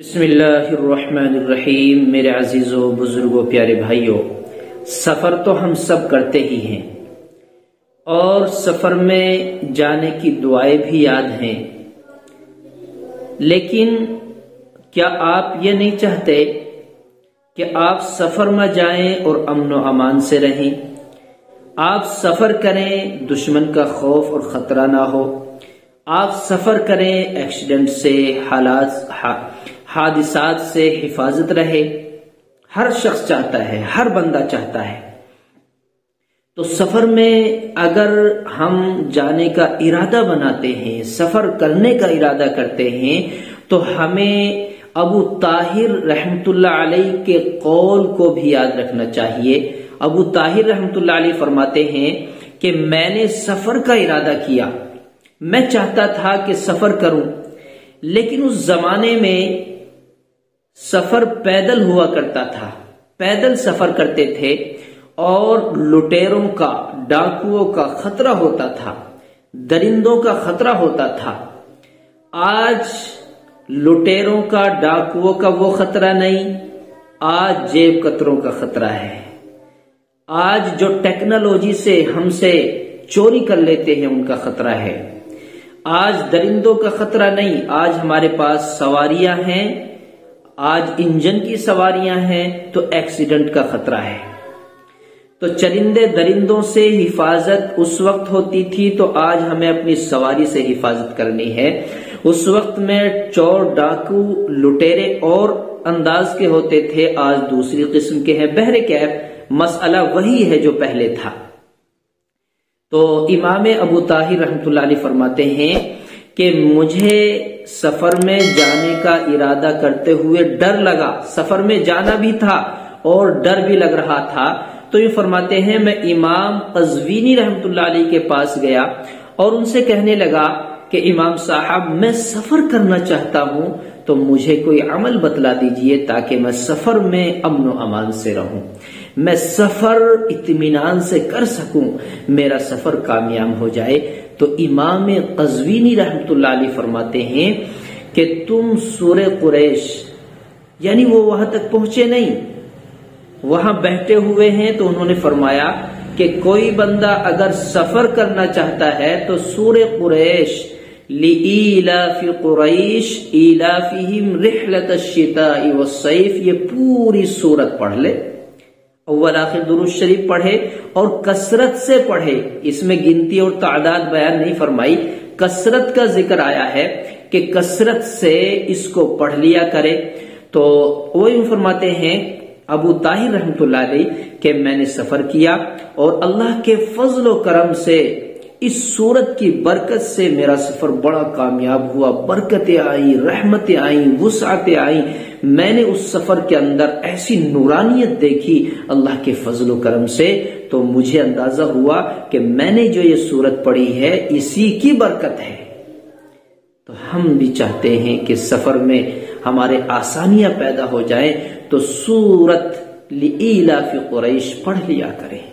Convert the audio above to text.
بسم اللہ الرحمن الرحیم۔ میرے عزیزو، بزرگوں، پیارے بھائیوں، سفر تو ہم سب کرتے ہی ہیں اور سفر میں جانے کی دعائیں بھی یاد ہیں، لیکن کیا آپ یہ نہیں چاہتے کہ آپ سفر میں جائیں اور امن و امان سے رہیں؟ آپ سفر کریں، دشمن کا خوف اور خطرہ نہ ہو۔ آپ سفر کریں، ایکسیڈنٹ سے، حادثات سے حفاظت رہے۔ ہر شخص چاہتا ہے، ہر بندہ چاہتا ہے۔ تو سفر میں اگر ہم جانے کا ارادہ بناتے ہیں، سفر کرنے کا ارادہ کرتے ہیں، تو ہمیں ابو طاہر رحمت اللہ علیہ کے قول کو بھی یاد رکھنا چاہیے۔ ابو طاہر رحمت اللہ علیہ فرماتے ہیں کہ میں نے سفر کا ارادہ کیا، میں چاہتا تھا کہ سفر کروں، لیکن اس زمانے میں سفر پیدل ہوا کرتا تھا، پیدل سفر کرتے تھے اور لٹیروں کا، ڈاکوؤں کا خطرہ ہوتا تھا، درندوں کا خطرہ ہوتا تھا۔ آج لٹیروں کا، ڈاکوؤں کا وہ خطرہ نہیں، آج جیب کتروں کا خطرہ ہے۔ آج جو ٹیکنالوجی سے ہم سے چوری کر لیتے ہیں ان کا خطرہ ہے۔ آج درندوں کا خطرہ نہیں، آج ہمارے پاس سواریاں ہیں، آج انجن کی سواریاں ہیں، تو ایکسیڈنٹ کا خطرہ ہے۔ تو چرندے درندوں سے حفاظت اس وقت ہوتی تھی، تو آج ہمیں اپنی سواری سے حفاظت کرنی ہے۔ اس وقت میں چور، ڈاکو، لٹیرے اور انداز کے ہوتے تھے، آج دوسری قسم کے ہیں۔ بہرکیف مسئلہ وہی ہے جو پہلے تھا۔ تو امام ابو طاہر رحمت اللہ علیہ فرماتے ہیں کہ مجھے سفر میں جانے کا ارادہ کرتے ہوئے ڈر لگا، سفر میں جانا بھی تھا اور ڈر بھی لگ رہا تھا۔ تو یہ فرماتے ہیں میں امام قزوینی رحمت اللہ علیہ کے پاس گیا اور ان سے کہنے لگا کہ امام صاحب، میں سفر کرنا چاہتا ہوں، تو مجھے کوئی عمل بتلا دیجئے تاکہ میں سفر میں امن و امان سے رہوں، میں سفر اطمینان سے کر سکوں، میرا سفر کامیاب ہو جائے۔ تو امام قزوینی رحمت اللہ علیہ فرماتے ہیں کہ تم سورہ قریش، یعنی وہ وہاں تک پہنچے نہیں، وہاں بیٹھے ہوئے ہیں، تو انہوں نے فرمایا کہ کوئی بندہ اگر سفر کرنا چاہتا ہے تو سورہ قریش، لِإِيلَافِ قُرَيْشٍ إِيلَافِهِمْ رِحْلَةَ الشِّتَاءِ وَالصَّيْفِ، یہ پوری سورت پڑھ لے، اول آخر درود شریف پڑھے اور کثرت سے پڑھے۔ اس میں گنتی اور تعداد بیان نہیں فرمائی، کثرت کا ذکر آیا ہے کہ کثرت سے اس کو پڑھ لیا کرے۔ تو وہ یوں فرماتے ہیں ابو طاہر رحمت اللہ علیہ کہ میں نے سفر کیا اور اللہ کے فضل و کرم سے، اس سورت کی برکت سے میرا سفر بڑا کامیاب ہوا، برکتیں آئیں، رحمتیں آئیں، وسعتیں آئیں۔ میں نے اس سفر کے اندر ایسی نورانیت دیکھی اللہ کے فضل و کرم سے، تو مجھے اندازہ ہوا کہ میں نے جو یہ سورت پڑھی ہے اسی کی برکت ہے۔ تو ہم بھی چاہتے ہیں کہ سفر میں ہمارے آسانیاں پیدا ہو جائیں، تو سورت لِإِيلَافِ قُرَيْشٍ پڑھ لیا کریں۔